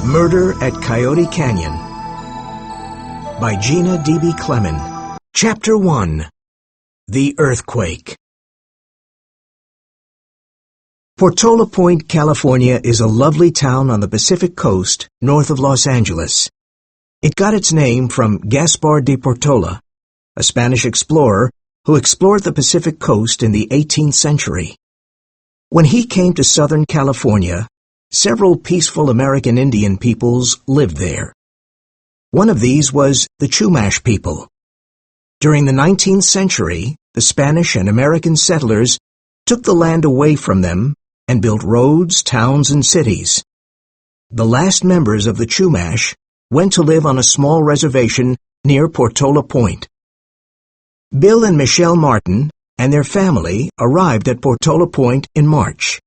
Murder at Coyote Canyon by Gina D.B. Clement. Chapter 1. The Earthquake. Portola Point, California is a lovely town on the Pacific coast north of Los Angeles. It got its name from Gaspar de Portola, a Spanish explorer who explored the Pacific coast in the 18th century. When he came to Southern California, several peaceful American Indian peoples lived there. One of these was the Chumash people. During the 19th century, the Spanish and American settlers took the land away from them and built roads, towns, and cities. The last members of the Chumash went to live on a small reservation near Portola Point. Bill and Michelle Martin and their family arrived at Portola Point in March.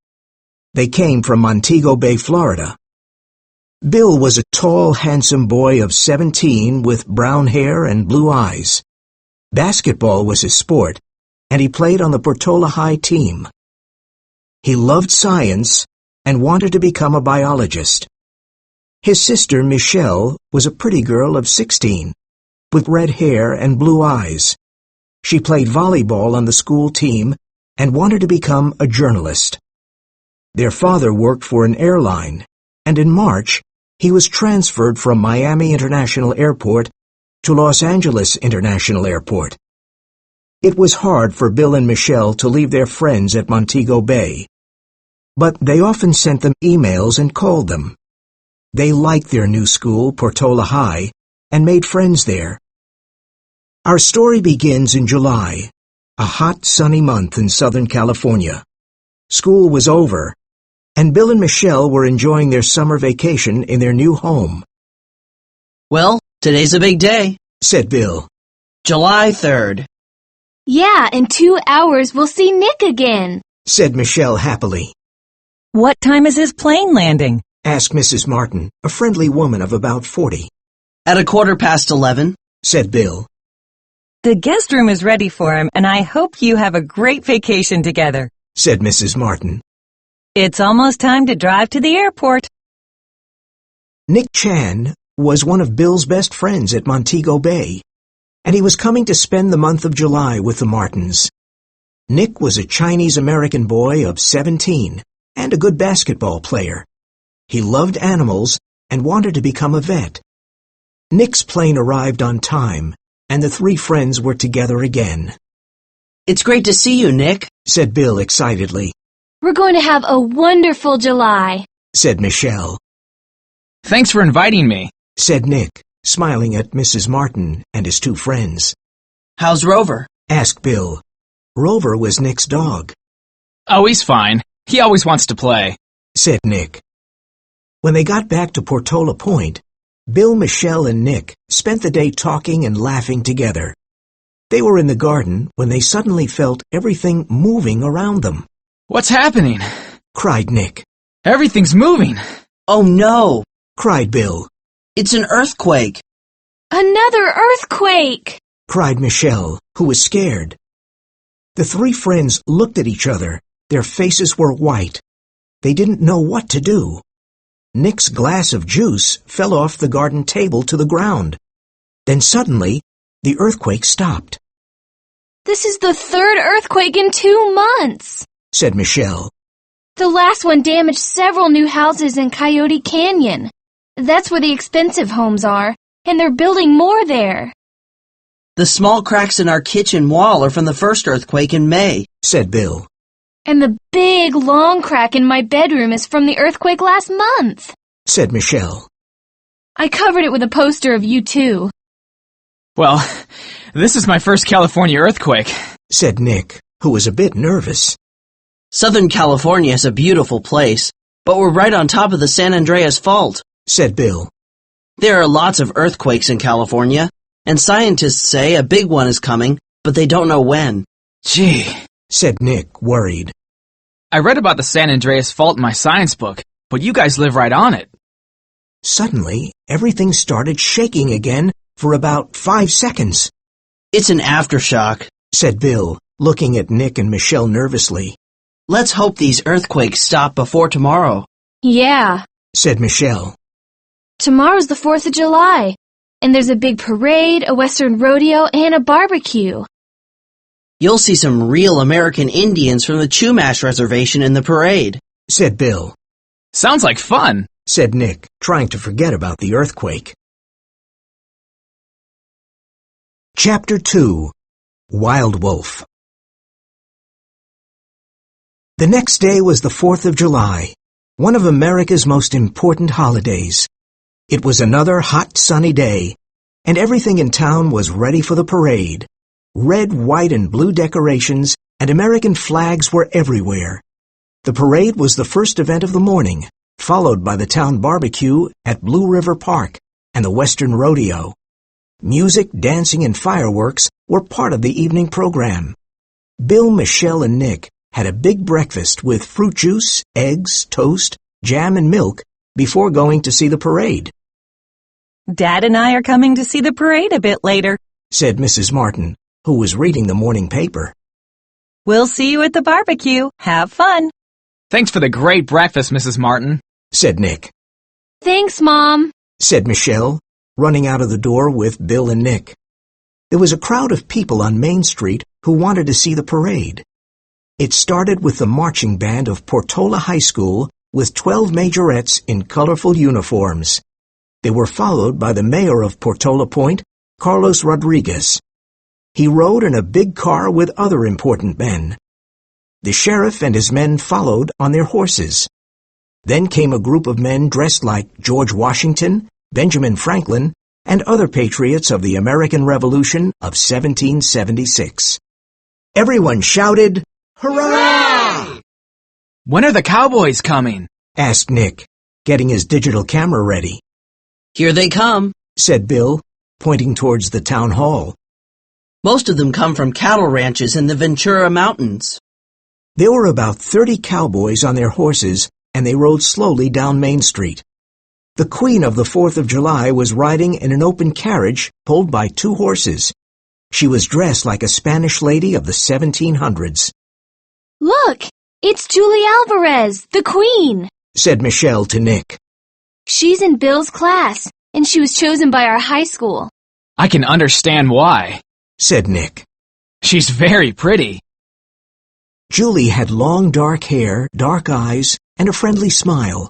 They came from Montego Bay, Florida. Bill was a tall, handsome boy of 17 with brown hair and blue eyes. Basketball was his sport, and he played on the Portola High team. He loved science and wanted to become a biologist. His sister, Michelle, was a pretty girl of 16, with red hair and blue eyes. She played volleyball on the school team and wanted to become a journalist. Their father worked for an airline, and in March, he was transferred from Miami International Airport to Los Angeles International Airport. It was hard for Bill and Michelle to leave their friends at Montego Bay, but they often sent them emails and called them. They liked their new school, Portola High, and made friends there. Our story begins in July, a hot, sunny month in Southern California. School was over, and Bill and Michelle were enjoying their summer vacation in their new home. "Well, today's a big day," said Bill. "July 3rd. "Yeah, in 2 hours we'll see Nick again," said Michelle happily. "What time is his plane landing?" asked Mrs. Martin, a friendly woman of about 40. "At 11:15, said Bill. "The guest room is ready for him, and I hope you have a great vacation together," said Mrs. Martin. "It's almost time to drive to the airport." Nick Chan was one of Bill's best friends at Montego Bay, and he was coming to spend the month of July with the Martins. Nick was a Chinese-American boy of 17 and a good basketball player. He loved animals and wanted to become a vet. Nick's plane arrived on time, and the three friends were together again. "It's great to see you, Nick," said Bill excitedly. "We're going to have a wonderful July," said Michelle. "Thanks for inviting me," said Nick, smiling at Mrs. Martin and his two friends. "How's Rover?" asked Bill. Rover was Nick's dog. "Oh, he's fine. He always wants to play," said Nick. When they got back to Portola Point, Bill, Michelle, and Nick spent the day talking and laughing together. They were in the garden when they suddenly felt everything moving around them. "What's happening?" cried Nick. "Everything's moving." "Oh no!" cried Bill. "It's an earthquake." "Another earthquake!" cried Michelle, who was scared. The three friends looked at each other. Their faces were white. They didn't know what to do. Nick's glass of juice fell off the garden table to the ground. Then suddenly, the earthquake stopped. "This is the third earthquake in 2 months," said Michelle. "The last one damaged several new houses in Coyote Canyon. That's where the expensive homes are, and they're building more there." "The small cracks in our kitchen wall are from the first earthquake in May," said Bill. "And the big, long crack in my bedroom is from the earthquake last month," said Michelle. "I covered it with a poster of you two." "Well, this is my first California earthquake," said Nick, who was a bit nervous. "Southern California is a beautiful place, but we're right on top of the San Andreas Fault," said Bill. "There are lots of earthquakes in California, and scientists say a big one is coming, but they don't know when." "Gee," said Nick, worried. "I read about the San Andreas Fault in my science book, but you guys live right on it." Suddenly, everything started shaking again for about 5 seconds. "It's an aftershock," said Bill, looking at Nick and Michelle nervously. "Let's hope these earthquakes stop before tomorrow." "Yeah," said Michelle. Tomorrow's the 4th of July, and there's a big parade, a Western rodeo, and a barbecue. You'll see some real American Indians from the Chumash Reservation in the parade, said Bill. Sounds like fun, said Nick, trying to forget about the earthquake. Chapter 2. Wild Wolf. The next day was the 4th of July, one of America's most important holidays. It was another hot, sunny day, and everything in town was ready for the parade. Red, white, and blue decorations and American flags were everywhere. The parade was the first event of the morning, followed by the town barbecue at Blue River Park and the Western Rodeo. Music, dancing, and fireworks were part of the evening program. Bill, Michelle, and Nick had a big breakfast with fruit juice, eggs, toast, jam, and milk before going to see the parade. Dad and I are coming to see the parade a bit later, said Mrs. Martin, who was reading the morning paper. We'll see you at the barbecue. Have fun. Thanks for the great breakfast, Mrs. Martin, said Nick. Thanks, Mom, said Michelle, running out of the door with Bill and Nick. There was a crowd of people on Main Street who wanted to see the parade. It started with the marching band of Portola High School with 12 majorettes in colorful uniforms. They were followed by the mayor of Portola Point, Carlos Rodriguez. He rode in a big car with other important men. The sheriff and his men followed on their horses. Then came a group of men dressed like George Washington, Benjamin Franklin, and other patriots of the American Revolution of 1776. Everyone shouted, "Hurrah!" When are the cowboys coming? asked Nick, getting his digital camera ready. Here they come, said Bill, pointing towards the town hall. Most of them come from cattle ranches in the Ventura Mountains. There were about 30 cowboys on their horses, and they rode slowly down Main Street. The Queen of the 4th of July was riding in an open carriage pulled by 2 horses. She was dressed like a Spanish lady of the 1700s. Look, it's Julie Alvarez, the Queen, said Michelle to Nick. She's in Bill's class, and she was chosen by our high school. I can understand why, said Nick. She's very pretty. Julie had long dark hair, dark eyes, and a friendly smile.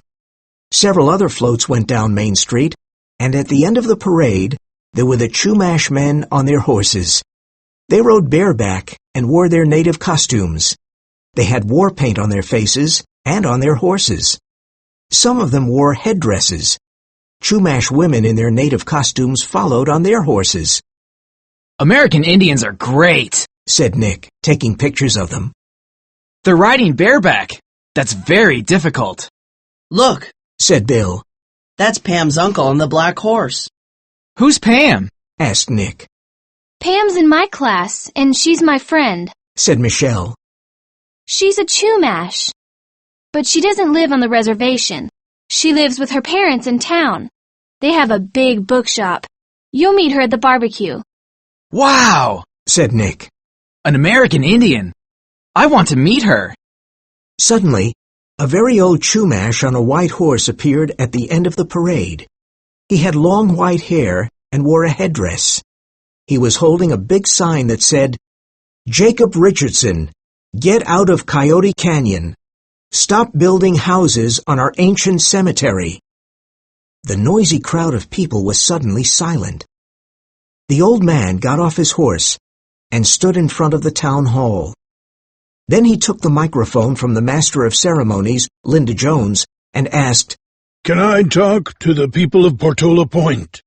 Several other floats went down Main Street, and at the end of the parade, there were the Chumash men on their horses. They rode bareback and wore their native costumes. They had war paint on their faces and on their horses. Some of them wore headdresses. Chumash women in their native costumes followed on their horses. American Indians are great, said Nick, taking pictures of them. They're riding bareback. That's very difficult. Look, said Bill. That's Pam's uncle on the black horse. Who's Pam? asked Nick. Pam's in my class, and she's my friend, said Michelle. She's a Chumash, but she doesn't live on the reservation. She lives with her parents in town. They have a big bookshop. You'll meet her at the barbecue. Wow, said Nick. An American Indian. I want to meet her. Suddenly, a very old Chumash on a white horse appeared at the end of the parade. He had long white hair and wore a headdress. He was holding a big sign that said, "Jacob Richardson, get out of Coyote Canyon. Stop building houses on our ancient cemetery." The noisy crowd of people was suddenly silent. The old man got off his horse and stood in front of the town hall. Then he took the microphone from the master of ceremonies, Linda Jones, and asked, "Can I talk to the people of Portola Point?"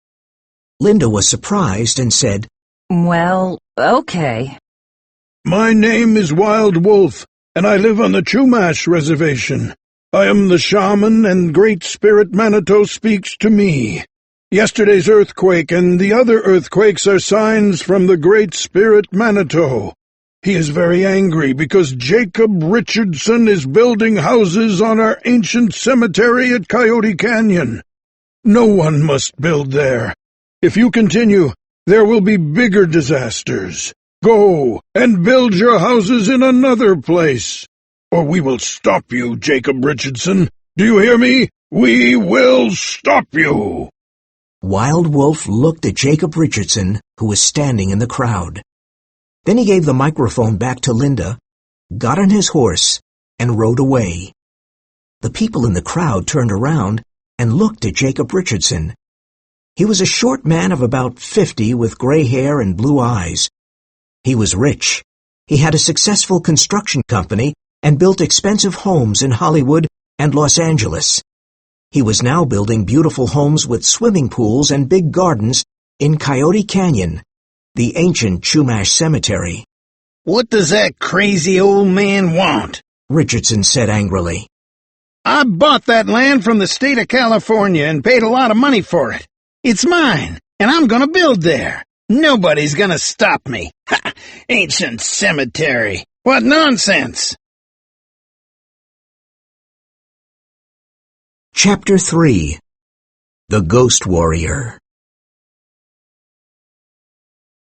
Linda was surprised and said, Well, okay. "My name is Wild Wolf, and I live on the Chumash Reservation. I am the shaman, and Great Spirit Manitou speaks to me. Yesterday's earthquake and the other earthquakes are signs from the Great Spirit Manitou. He is very angry because Jacob Richardson is building houses on our ancient cemetery at Coyote Canyon. No one must build there. If you continue, there will be bigger disasters. Go and build your houses in another place, or we will stop you, Jacob Richardson. Do you hear me? We will stop you. Wild Wolf looked at Jacob Richardson, who was standing in the crowd. Then he gave the microphone back to Linda, got on his horse, and rode away. The people in the crowd turned around and looked at Jacob Richardson. He was a short man of about 50 with gray hair and blue eyes. He was rich. He had a successful construction company and built expensive homes in Hollywood and Los Angeles. He was now building beautiful homes with swimming pools and big gardens in Coyote Canyon, the ancient Chumash cemetery. What does that crazy old man want? Richardson said angrily. I bought that land from the state of California and paid a lot of money for it. It's mine, and I'm gonna build there. Nobody's gonna stop me. Ha! Ancient cemetery. What nonsense! Chapter 3. The Ghost Warrior.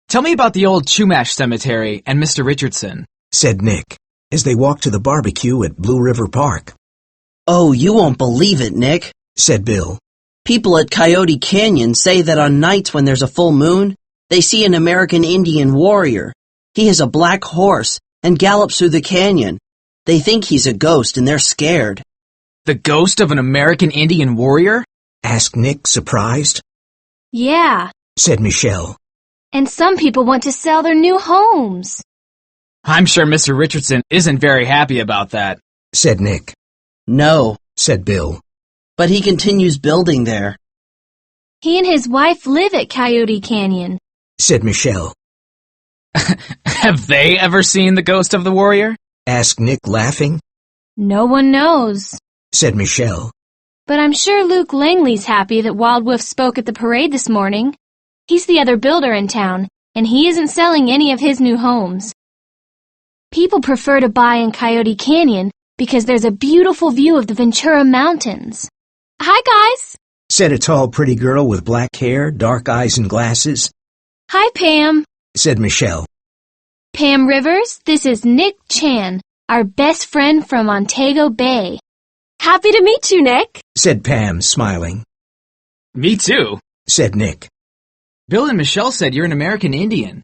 Tell me about the old Chumash cemetery and Mr. Richardson, said Nick, as they walked to the barbecue at Blue River Park. Oh, you won't believe it, Nick, said Bill. People at Coyote Canyon say that on nights when there's a full moon, they see an American Indian warrior. He has a black horse and gallops through the canyon. They think he's a ghost and they're scared. The ghost of an American Indian warrior? Asked Nick, surprised. Yeah, said Michelle. and some people want to sell their new homes. I'm sure Mr. Richardson isn't very happy about that, said Nick. No, said Bill. but he continues building there. He and his wife live at Coyote Canyon. Said Michelle. Have they ever seen the ghost of the warrior? Asked Nick, laughing. No one knows. Said Michelle. But I'm sure Luke Langley's happy that Wild Wolf spoke at the parade this morning. He's the other builder in town, and he isn't selling any of his new homes. People prefer to buy in Coyote Canyon because there's a beautiful view of the Ventura Mountains. Hi, guys! Said a tall, pretty girl with black hair, dark eyes, and glasses. Hi, Pam. Said Michelle. Pam Rivers, this is Nick Chan, our best friend from Montego Bay. Happy to meet you, Nick. Said Pam, smiling. Me too. Said Nick. Bill and Michelle said you're an American Indian.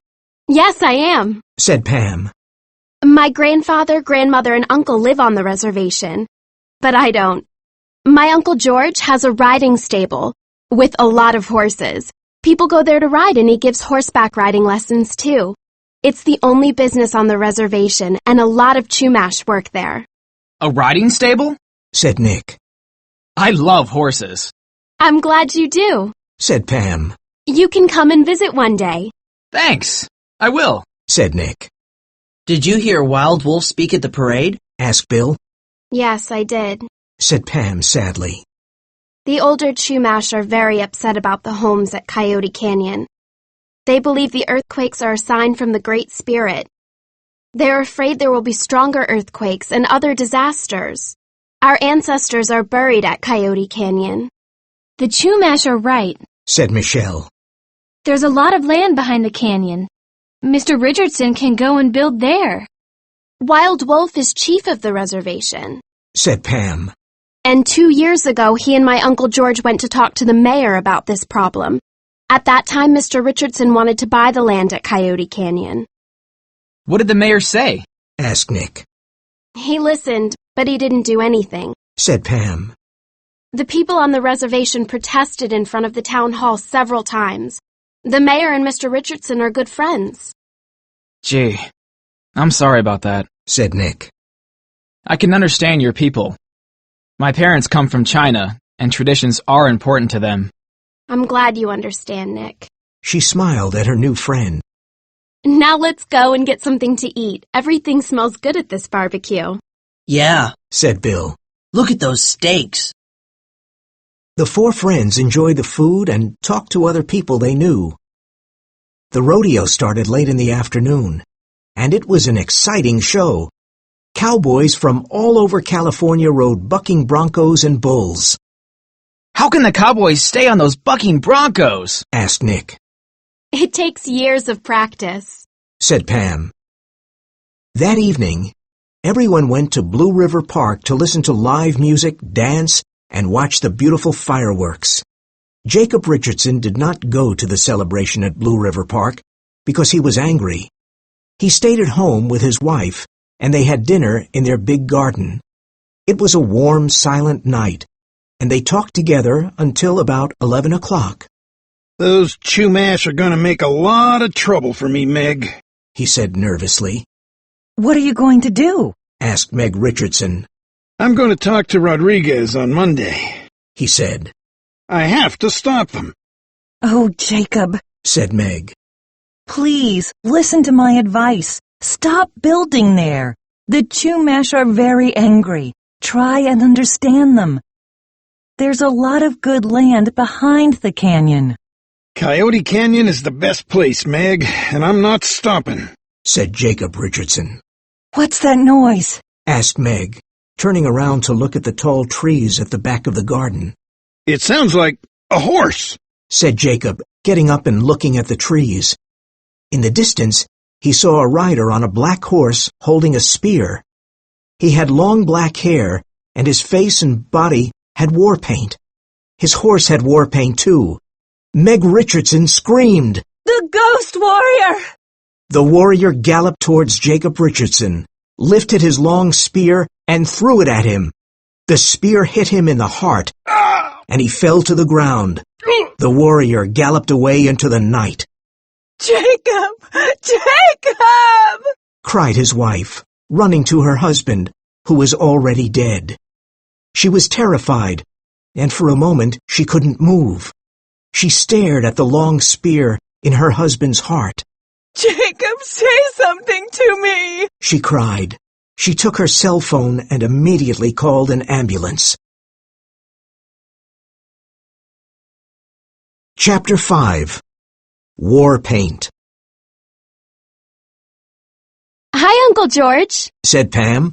Yes, I am. Said Pam. My grandfather, grandmother, and uncle live on the reservation, but I don't. My Uncle George has a riding stable with a lot of horses. People go there to ride, and he gives horseback riding lessons, too. It's the only business on the reservation, and a lot of Chumash work there. A riding stable? Said Nick. I love horses. I'm glad you do. Said Pam. You can come and visit one day. Thanks. I will. Said Nick. Did you hear Wild Wolf speak at the parade? Asked Bill. Yes, I did. Said Pam, sadly. The older Chumash are very upset about the homes at Coyote Canyon. They believe the earthquakes are a sign from the Great Spirit. They're afraid there will be stronger earthquakes and other disasters. Our ancestors are buried at Coyote Canyon. The Chumash are right. Said Michelle. There's a lot of land behind the canyon. Mr. Richardson can go and build there. Wild Wolf is chief of the reservation. Said Pam. And 2 years ago, he and my Uncle George went to talk to the mayor about this problem. At that time, Mr. Richardson wanted to buy the land at Coyote Canyon. What did the mayor say? Asked Nick. He listened, but he didn't do anything. Said Pam. The people on the reservation protested in front of the town hall several times. The mayor and Mr. Richardson are good friends. Gee, I'm sorry about that. Said Nick. I can understand your people. My parents come from China, and traditions are important to them. I'm glad you understand, Nick. She smiled at her new friend. Now let's go and get something to eat. Everything smells good at this barbecue. Yeah, Said Bill. look at those steaks. The four friends enjoyed the food and talked to other people they knew. The rodeo started late in the afternoon, and it was an exciting show. Cowboys from all over California rode bucking broncos and bulls. How can the cowboys stay on those bucking broncos? Asked Nick. It takes years of practice. Said Pam. That evening, everyone went to Blue River Park to listen to live music, dance, and watch the beautiful fireworks. Jacob Richardson did not go to the celebration at Blue River Park because he was angry. He stayed at home with his wife, and they had dinner in their big garden. It was a warm, silent night, and they talked together until about 11 o'clock. Those Chumash are gonna make a lot of trouble for me, Meg, he said nervously. What are you going to do? Asked Meg Richardson. I'm going to talk to Rodriguez on Monday, he said. I have to stop them. Oh, Jacob, said Meg. please listen to my advice. Stop building there. The Chumash are very angry. Try and understand them. There's a lot of good land behind the canyon. Coyote Canyon is the best place, Meg, and I'm not stopping, said Jacob Richardson. What's that noise? Asked Meg, turning around to look at the tall trees at the back of the garden. It sounds like a horse, said Jacob, getting up and looking at the trees. In the distance, he saw a rider on a black horse holding a spear. He had long black hair, and his face and body had war paint. His horse had war paint, too. Meg Richardson screamed. The ghost warrior! The warrior galloped towards Jacob Richardson, lifted his long spear, and threw it at him. The spear hit him in the heart, and he fell to the ground. The warrior galloped away into the night. Jacob! Jacob! Cried his wife, running to her husband, who was already dead. She was terrified, and for a moment she couldn't move. She stared at the long spear in her husband's heart. Jacob, say something to me! She cried. She took her cell phone and immediately called an ambulance. Chapter 5. War Paint. Hi, Uncle George, said Pam.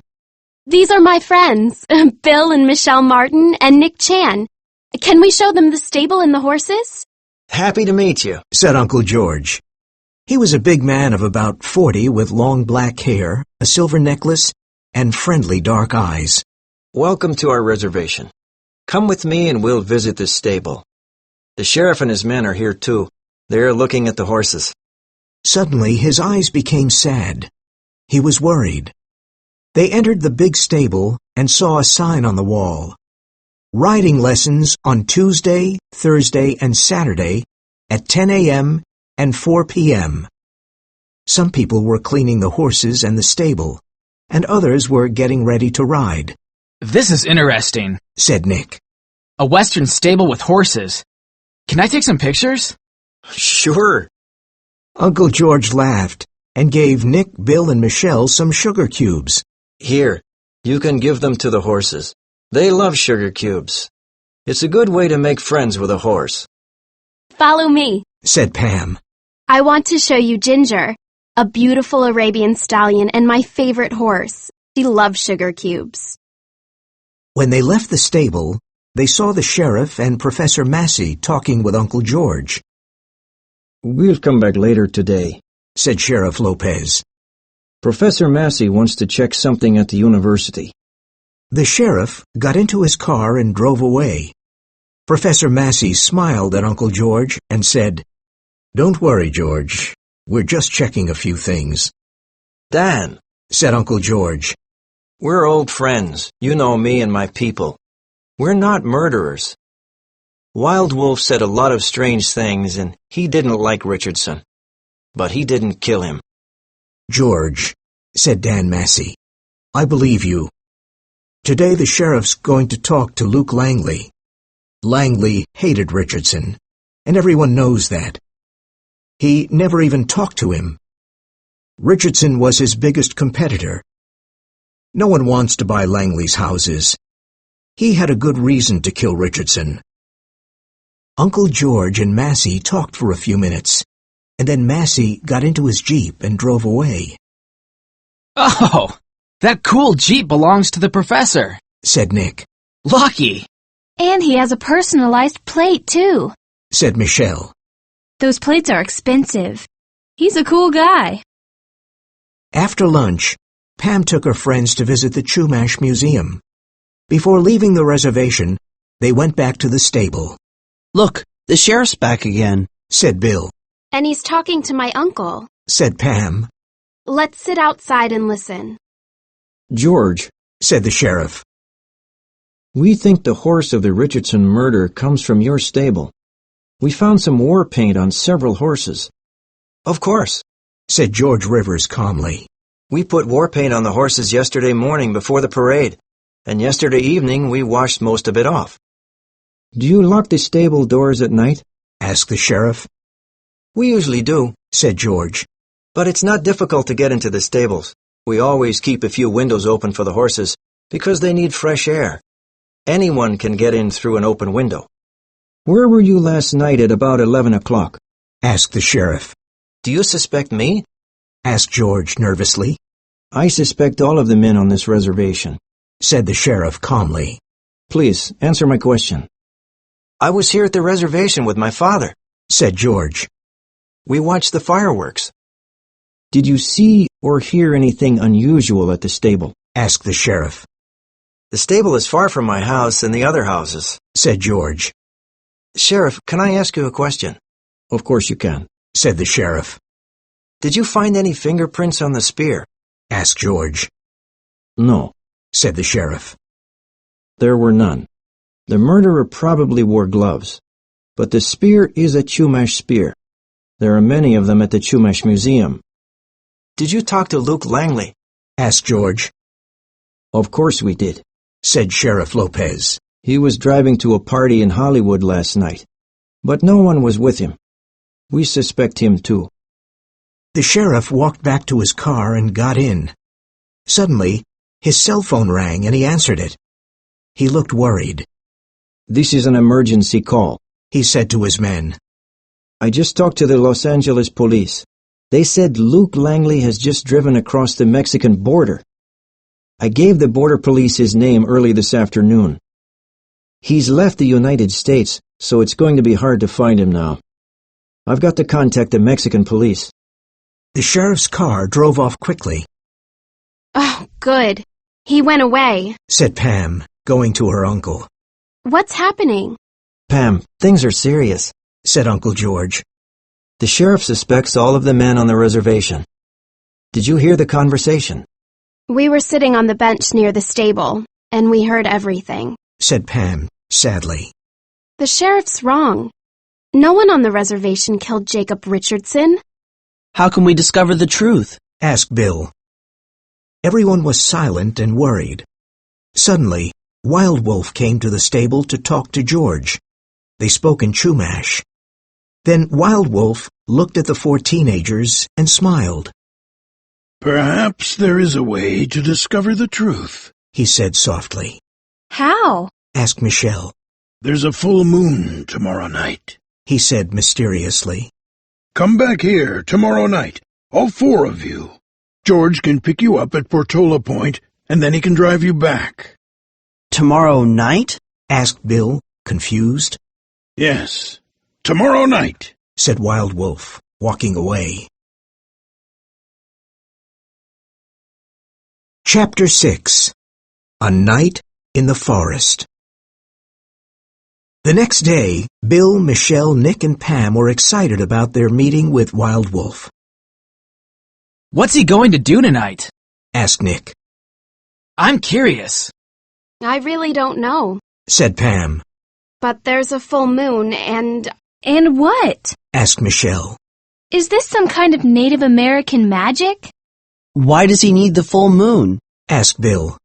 These are my friends, Bill and Michelle Martin and Nick Chan. Can we show them the stable and the horses? Happy to meet you, said Uncle George. He was a big man of about 40 with long black hair, a silver necklace, and friendly dark eyes. Welcome to our reservation. Come with me and we'll visit the stable. The sheriff and his men are here too. They're looking at the horses. Suddenly his eyes became sad. He was worried. They entered the big stable and saw a sign on the wall. Riding lessons on Tuesday, Thursday, and Saturday at 10 a.m. and 4 p.m. Some people were cleaning the horses and the stable, and others were getting ready to ride. This is interesting, said Nick. A western stable with horses. Can I take some pictures? Sure. Uncle George laughed and gave Nick, Bill, and Michelle some sugar cubes. Here, you can give them to the horses. They love sugar cubes. It's a good way to make friends with a horse. Follow me, said Pam. I want to show you Ginger, a beautiful Arabian stallion and my favorite horse. She loves sugar cubes. When they left the stable, they saw the sheriff and Professor Massey talking with Uncle George. We'll come back later today, said Sheriff Lopez. Professor Massey wants to check something at the university. The sheriff got into his car and drove away. Professor Massey smiled at Uncle George and said, Don't worry, George. We're just checking a few things. Dan, said Uncle George. We're old friends. You know me and my people. We're not murderers. Wild Wolf said a lot of strange things and he didn't like Richardson. But he didn't kill him. George, said Dan Massey, I believe you. Today the sheriff's going to talk to Luke Langley. Langley hated Richardson, and everyone knows that. He never even talked to him. Richardson was his biggest competitor. No one wants to buy Langley's houses. He had a good reason to kill Richardson. Uncle George and Massey talked for a few minutes, and then Massey got into his Jeep and drove away. Oh, that cool Jeep belongs to the professor, said Nick. Lucky. And he has a personalized plate, too, said Michelle. Those plates are expensive. He's a cool guy. After lunch, Pam took her friends to visit the Chumash Museum. Before leaving the reservation, They went back to the stable. Look, the sheriff's back again, said Bill. And he's talking to my uncle, said Pam. Let's sit outside and listen. George, said the sheriff. We think the horse of the Richardson murder comes from your stable. We found some war paint on several horses. Of course, said George Rivers calmly. We put war paint on the horses yesterday morning before the parade, and yesterday evening we washed most of it off. Do you lock the stable doors at night? asked the sheriff. We usually do, said George. But it's not difficult to get into the stables. We always keep a few windows open for the horses, because they need fresh air. Anyone can get in through an open window. Where were you last night at about 11 o'clock? asked the sheriff. Do you suspect me? asked George nervously. I suspect all of the men on this reservation, said the sheriff calmly. Please, answer my question. I was here at the reservation with my father, said George. We watched the fireworks. Did you see or hear anything unusual at the stable? asked the sheriff. The stable is far from my house and the other houses, said George. Sheriff, can I ask you a question? Of course you can, said the sheriff. Did you find any fingerprints on the spear? asked George. No, said the sheriff. There were none. The murderer probably wore gloves. But the spear is a Chumash spear. There are many of them at the Chumash Museum. Did you talk to Luke Langley? asked George. Of course we did, said Sheriff Lopez. He was driving to a party in Hollywood last night, but no one was with him. We suspect him too. The sheriff walked back to his car and got in. Suddenly, his cell phone rang and he answered it. He looked worried. This is an emergency call, he said to his men. I just talked to the Los Angeles police. They said Luke Langley has just driven across the Mexican border. I gave the border police his name early this afternoon. He's left the United States, so it's going to be hard to find him now. I've got to contact the Mexican police. The sheriff's car drove off quickly. Oh, good. He went away, said Pam, going to her uncle. What's happening? Pam, things are serious, said Uncle George. The sheriff suspects all of the men on the reservation. Did you hear the conversation? We were sitting on the bench near the stable, and we heard everything, said Pam, sadly. The sheriff's wrong. No one on the reservation killed Jacob Richardson. How can we discover the truth? asked Bill. Everyone was silent and worried. Suddenly, Wild Wolf came to the stable to talk to George. They spoke in Chumash. Then Wild Wolf looked at the 4 teenagers and smiled. Perhaps there is a way to discover the truth, he said softly. How? asked Michelle. There's a full moon tomorrow night, he said mysteriously. Come back here tomorrow night, all 4 of you. George can pick you up at Portola Point, and then he can drive you back. Tomorrow night? asked Bill, confused. Yes, tomorrow night, said Wild Wolf, walking away. Chapter 6. A Night in the Forest. The next day, Bill, Michelle, Nick, and Pam were excited about their meeting with Wild Wolf. What's he going to do tonight? asked Nick. I'm curious, I really don't know. said Pam. But there's a full moon and... And what? asked Michelle. Is this some kind of Native American magic? Why does he need the full moon? asked Bill.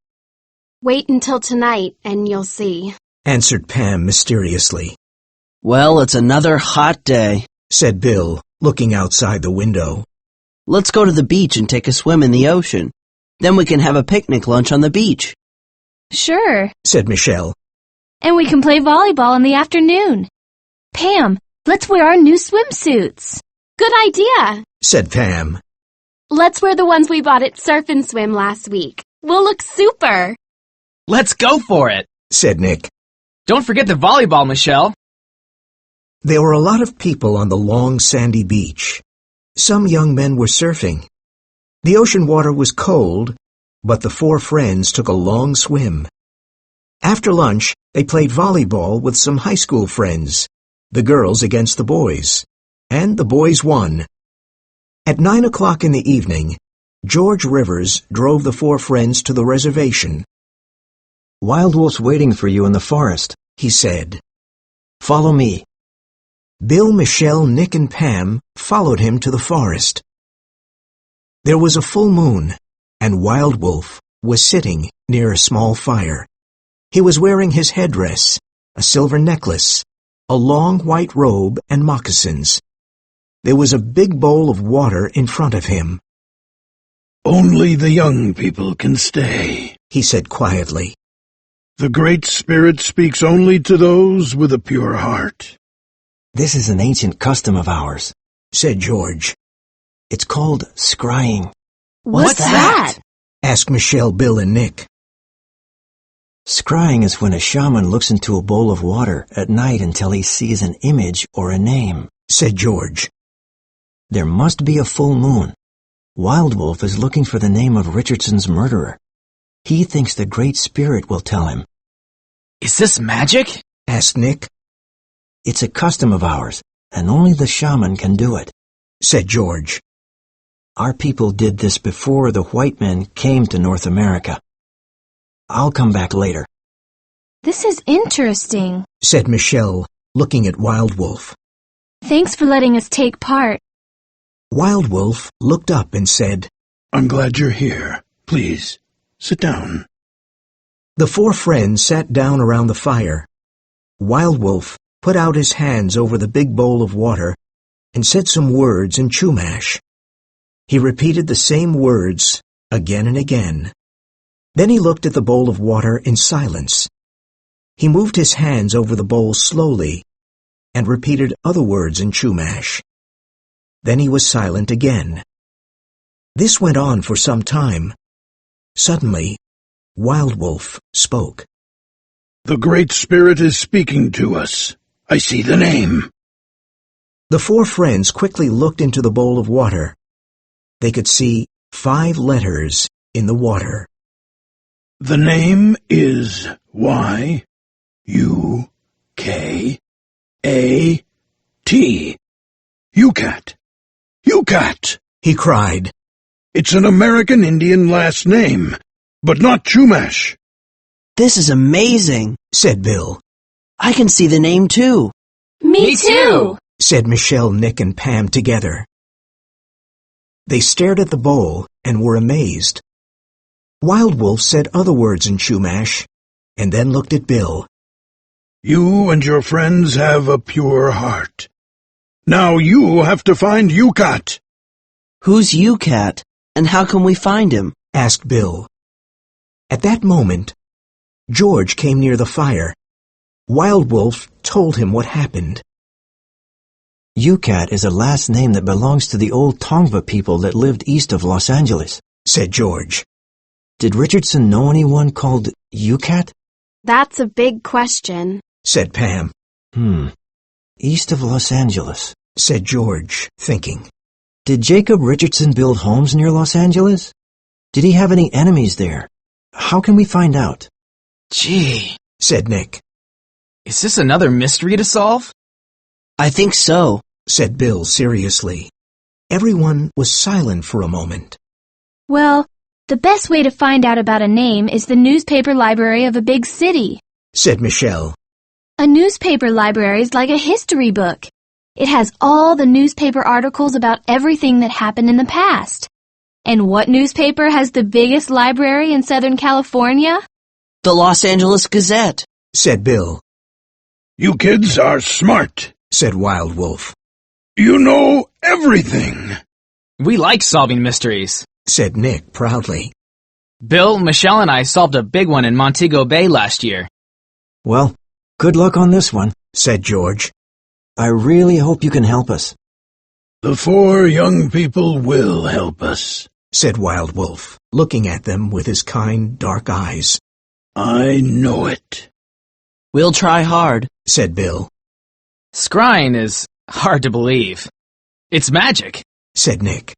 Wait until tonight and you'll see, answered Pam mysteriously. Well, it's another hot day, said Bill, looking outside the window. Let's go to the beach and take a swim in the ocean. Then we can have a picnic lunch on the beach. Sure, said Michelle. and we can play volleyball in the afternoon. Pam, let's wear our new swimsuits. Good idea. said Pam. Let's wear the ones we bought at Surf and Swim last week. We'll look super. let's go for it. said Nick. Don't forget the volleyball, Michelle. There were a lot of people on the long sandy beach. Some young men were surfing. The ocean water was cold, but the 4 friends took a long swim. After lunch, They played volleyball with some high school friends, the girls against the boys, and the boys won. At 9 o'clock in the evening, George Rivers drove the four friends to the reservation. Wild Wolf's waiting for you in the forest, he said. Follow me. Bill, Michelle, Nick, and Pam followed him to the forest. There was a full moon, and Wild Wolf was sitting near a small fire. He was wearing his headdress, a silver necklace, a long white robe, and moccasins. There was a big bowl of water in front of him. "Only the young people can stay," he said quietly. "The Great Spirit speaks only to those with a pure heart." This is an ancient custom of ours, said George. It's called scrying. What's that? asked Michelle, Bill, and Nick. Scrying is when a shaman looks into a bowl of water at night until he sees an image or a name, said George. There must be a full moon. Wild Wolf is looking for the name of Richardson's murderer. He thinks the Great Spirit will tell him. Is this magic? asked Nick. It's a custom of ours, and only the shaman can do it, said George. Our people did this before the white men came to North America. I'll come back later. This is interesting, said Michelle, looking at Wild Wolf. Thanks for letting us take part. Wild Wolf looked up and said, "I'm glad you're here. Please, sit down." The four friends sat down around the fire. Wild Wolf put out his hands over the big bowl of water and said some words in Chumash. He repeated the same words again and again. Then he looked at the bowl of water in silence. He moved his hands over the bowl slowly and repeated other words in Chumash. Then he was silent again. This went on for some time. Suddenly, Wild Wolf spoke. "The Great Spirit is speaking to us. I see the name." The four friends quickly looked into the bowl of water. They could see 5 letters in the water. "The name is Y-U-K-A-T. Yucat. Yucat!" he cried. "It's an American Indian last name, but not Chumash." This is amazing, said Bill. I can see the name too. Me too, said Michelle, Nick, and Pam together. They stared at the bowl and were amazed. Wild Wolf said other words in Chumash, and then looked at Bill. "You and your friends have a pure heart. Now you have to find Yucat." Who's Yucat, and how can we find him? asked Bill. At that moment, George came near the fire. Wild Wolf told him what happened. Yucat is a last name that belongs to the old Tongva people that lived east of Los Angeles, said George. Did Richardson know anyone called Yucat? That's a big question, said Pam. East of Los Angeles, said George, thinking. Did Jacob Richardson build homes near Los Angeles? Did he have any enemies there? How can we find out? Gee, said Nick. Is this another mystery to solve? I think so, said Bill seriously. Everyone was silent for a moment. Well, the best way to find out about a name is the newspaper library of a big city, said Michelle. A newspaper library is like a history book. It has all the newspaper articles about everything that happened in the past. And what newspaper has the biggest library in Southern California? The Los Angeles Gazette, said Bill. "You kids are smart," said Wild Wolf. "You know everything." We like solving mysteries, said Nick proudly. Bill, Michelle, and I solved a big one in Montego Bay last year. Well, good luck on this one, said George. I really hope you can help us. "The 4 young people will help us," said Wild Wolf, looking at them with his kind, dark eyes. "I know it." We'll try hard, said Bill. Scrying is hard to believe. It's magic, said Nick.